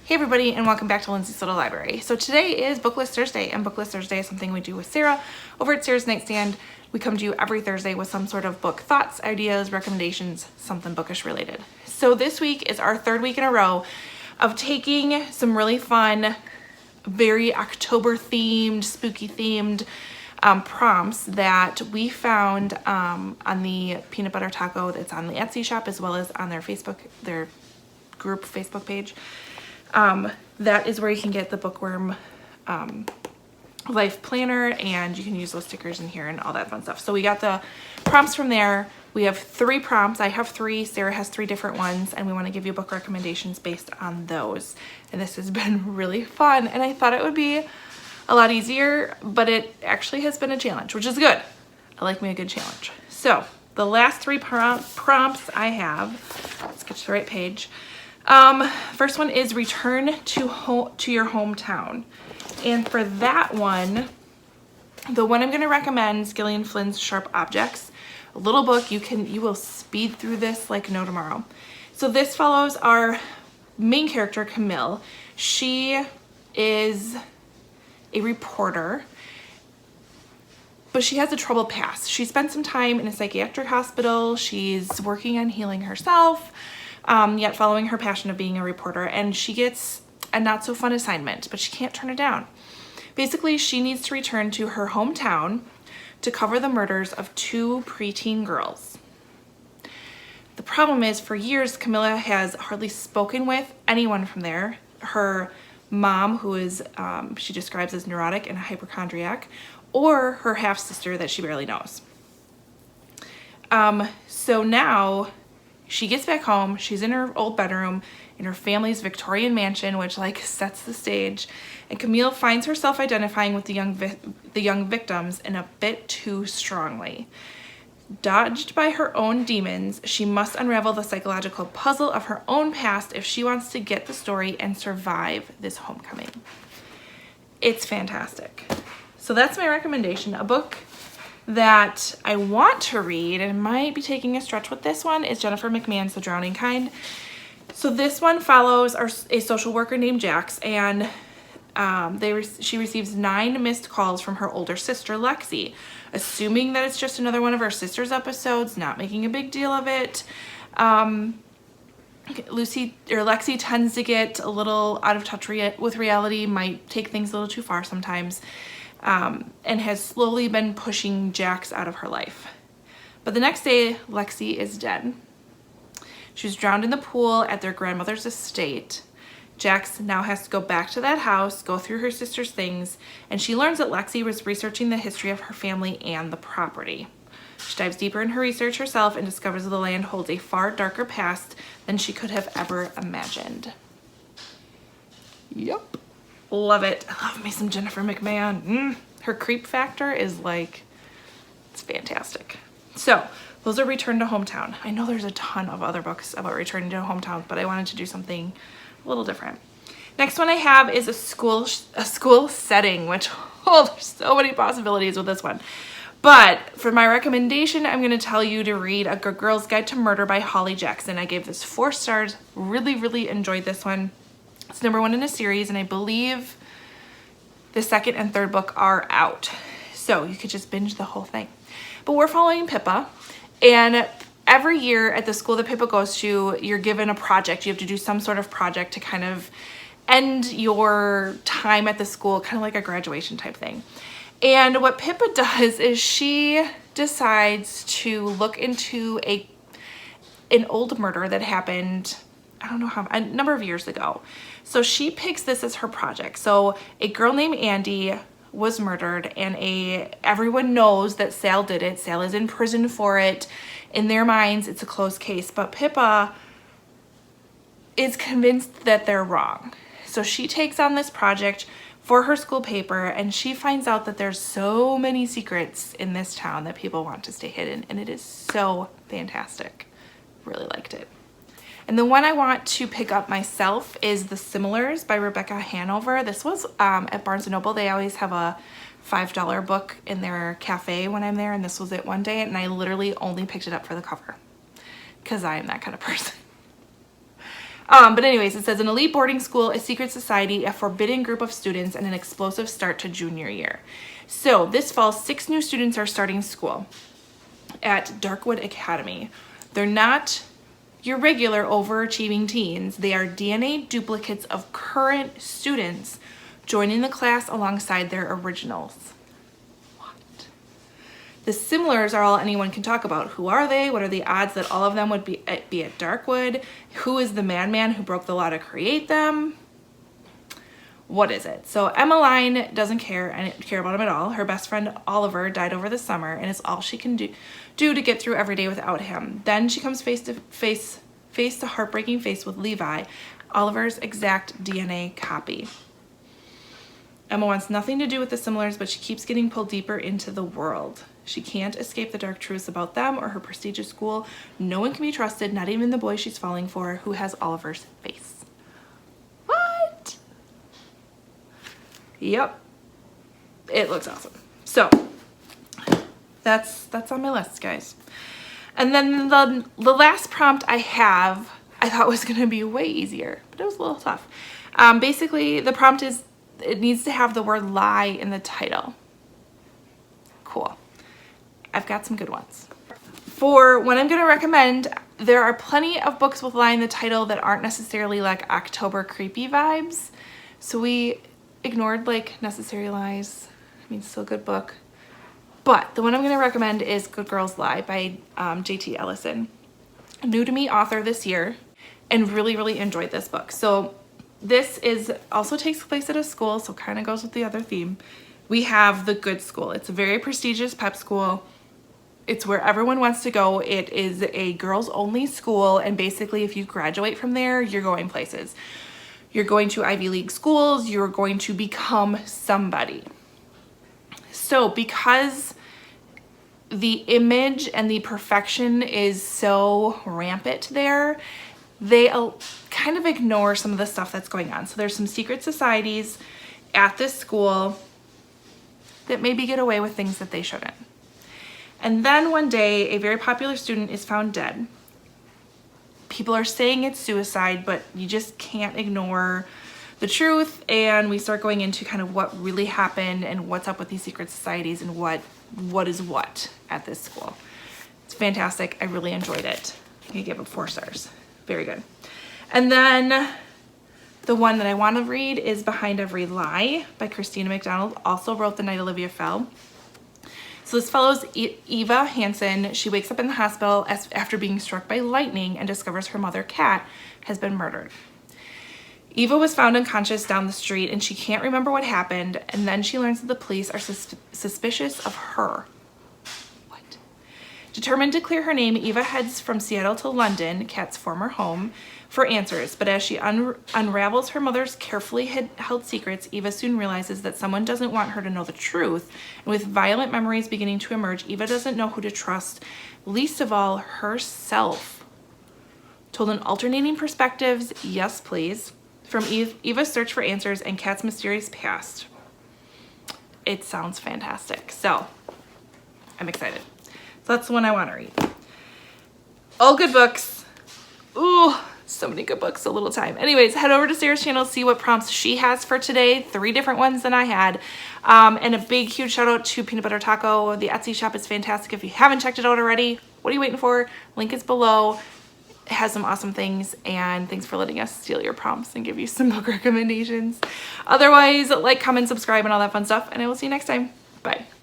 Hey everybody, and welcome back to Lindsey's Little Library. So today is BookList Thursday, and BookList Thursday is something we do with Sarah over at Sarah's Nightstand. We come to you every Thursday with some sort of book thoughts, ideas, recommendations, something bookish related. So this week is our third week in a row of taking some really fun, very October themed, spooky themed prompts that we found on the peanut butter taco that's on the Etsy shop, as well as on their group Facebook page. That is where you can get the bookworm life planner, and you can use those stickers in here and all that fun stuff. So we got the prompts from there. We have 3 prompts. I have 3, Sarah has 3 different ones, and we want to give you book recommendations based on those. And this has been really fun, and I thought it would be a lot easier, but it actually has been a challenge, which is good. I like me a good challenge. So the last 3 prompts I have, let's get to the right page. First one is return to your hometown. And for that one, the one I'm going to recommend is Gillian Flynn's Sharp Objects. A little book, you will speed through this like no tomorrow. So this follows our main character, Camille. She is a reporter, but she has a troubled past. She spent some time in a psychiatric hospital. She's working on healing herself, yet following her passion of being a reporter, and she gets a not so fun assignment, but she can't turn it down. Basically, she needs to return to her hometown to cover the murders of 2 preteen girls. The problem is, for years, Camilla has hardly spoken with anyone from there. Her mom, who is, she describes as neurotic and a hypochondriac, or her half-sister that she barely knows. So now she gets back home, she's in her old bedroom, in her family's Victorian mansion, which like sets the stage, and Camille finds herself identifying with the young victims in a bit too strongly. Dogged by her own demons, she must unravel the psychological puzzle of her own past if she wants to get the story and survive this homecoming. It's fantastic. So that's my recommendation. A book that I want to read, and might be taking a stretch with this one, is Jennifer McMahon's The Drowning Kind. So this one follows a social worker named Jax, and she receives 9 missed calls from her older sister, Lexi, assuming that it's just another one of her sister's episodes, not making a big deal of it. Lexi tends to get a little out of touch with reality, might take things a little too far sometimes, and has slowly been pushing Jax out of her life. But the next day, Lexi is dead. She was drowned in the pool at their grandmother's estate. Jax now has to go back to that house, go through her sister's things, and she learns that Lexi was researching the history of her family and the property. She dives deeper in her research herself and discovers the land holds a far darker past than she could have ever imagined. Yep. Love it. I love me some Jennifer McMahon. Her creep factor is like, it's fantastic. So those are Return to Hometown. I know there's a ton of other books about returning to a hometown, but I wanted to do something a little different. Next one I have is a school setting, which, there's so many possibilities with this one. But for my recommendation, I'm going to tell you to read A Good Girl's Guide to Murder by Holly Jackson. I gave this 4 stars. Really, really enjoyed this one. It's #1 in a series, and I believe the 2nd and 3rd book are out. So you could just binge the whole thing. But we're following Pippa, and every year at the school that Pippa goes to, you're given a project. You have to do some sort of project to kind of end your time at the school, kind of like a graduation type thing. And what Pippa does is she decides to look into an old murder that happened, I don't know how, a number of years ago. So she picks this as her project. So a girl named Andy was murdered, and everyone knows that Sal did it. Sal is in prison for it. In their minds, it's a closed case, but Pippa is convinced that they're wrong. So she takes on this project for her school paper, and she finds out that there's so many secrets in this town that people want to stay hidden, and it is so fantastic. Really liked it. And the one I want to pick up myself is The Similars by Rebecca Hanover. This was at Barnes & Noble. They always have a $5 book in their cafe when I'm there, and this was it one day, and I literally only picked it up for the cover because I am that kind of person. But anyways, it says an elite boarding school, a secret society, a forbidden group of students, and an explosive start to junior year. So this fall, 6 new students are starting school at Darkwood Academy. They're not your regular overachieving teens. They are DNA duplicates of current students joining the class alongside their originals. What? The similars are all anyone can talk about. Who are they? What are the odds that all of them would be at Darkwood? Who is the madman who broke the law to create them? What is it? So Emmeline doesn't care about him at all. Her best friend Oliver died over the summer, and it's all she can do to get through every day without him. Then she comes face to heartbreaking face with Levi, Oliver's exact DNA copy. Emma wants nothing to do with the similars, but she keeps getting pulled deeper into the world. She can't escape the dark truths about them or her prestigious school. No one can be trusted, not even the boy she's falling for, who has Oliver's face. What? Yep. It looks awesome. So that's on my list, guys. And then the last prompt I thought was going to be way easier, but it was a little tough. Basically, the prompt is, it needs to have the word lie in the title. Cool. I've got some good ones. For what I'm going to recommend, there are plenty of books with lie in the title that aren't necessarily like October creepy vibes. So we ignored like Necessary Lies. I mean, still a good book. But the one I'm going to recommend is Good Girls Lie by J.T. Ellison. New to me author this year, and really, really enjoyed this book. So this also takes place at a school, so kind of goes with the other theme. We have the good school. It's a very prestigious prep school. It's where everyone wants to go. It is a girls only school, and basically if you graduate from there, you're going places. You're going to Ivy League schools. You're going to become somebody. So because the image and the perfection is so rampant there, they kind of ignore some of the stuff that's going on. So there's some secret societies at this school that maybe get away with things that they shouldn't. And then one day, a very popular student is found dead. People are saying it's suicide, but you just can't ignore the truth, and we start going into kind of what really happened and what's up with these secret societies and what is what at this school. It's fantastic. I really enjoyed it. I give it 4 stars. Very good. And then the one that I want to read is Behind Every Lie by Christina McDonald. Also wrote The Night Olivia Fell. So this follows Eva Hansen. She wakes up in the hospital after being struck by lightning and discovers her mother, Kat, has been murdered. Eva was found unconscious down the street, and she can't remember what happened, and then she learns that the police are suspicious of her. What? Determined to clear her name, Eva heads from Seattle to London, Kat's former home, for answers, but as she unravels her mother's carefully held secrets, Eva soon realizes that someone doesn't want her to know the truth, and with violent memories beginning to emerge, Eva doesn't know who to trust, least of all, herself. Told in alternating perspectives, yes please, from Eva's search for answers and Kat's mysterious past. It sounds fantastic. So I'm excited. So that's the one I want to read. All good books. Ooh, so many good books, so little time. Anyways, head over to Sarah's channel, see what prompts she has for today. 3 different ones than I had. And a big, huge shout out to Peanut Butter Taco. The Etsy shop is fantastic. If you haven't checked it out already, what are you waiting for? Link is below. It has some awesome things, and thanks for letting us steal your prompts and give you some book recommendations. Otherwise, like, comment, subscribe, and all that fun stuff, and I will see you next time. Bye.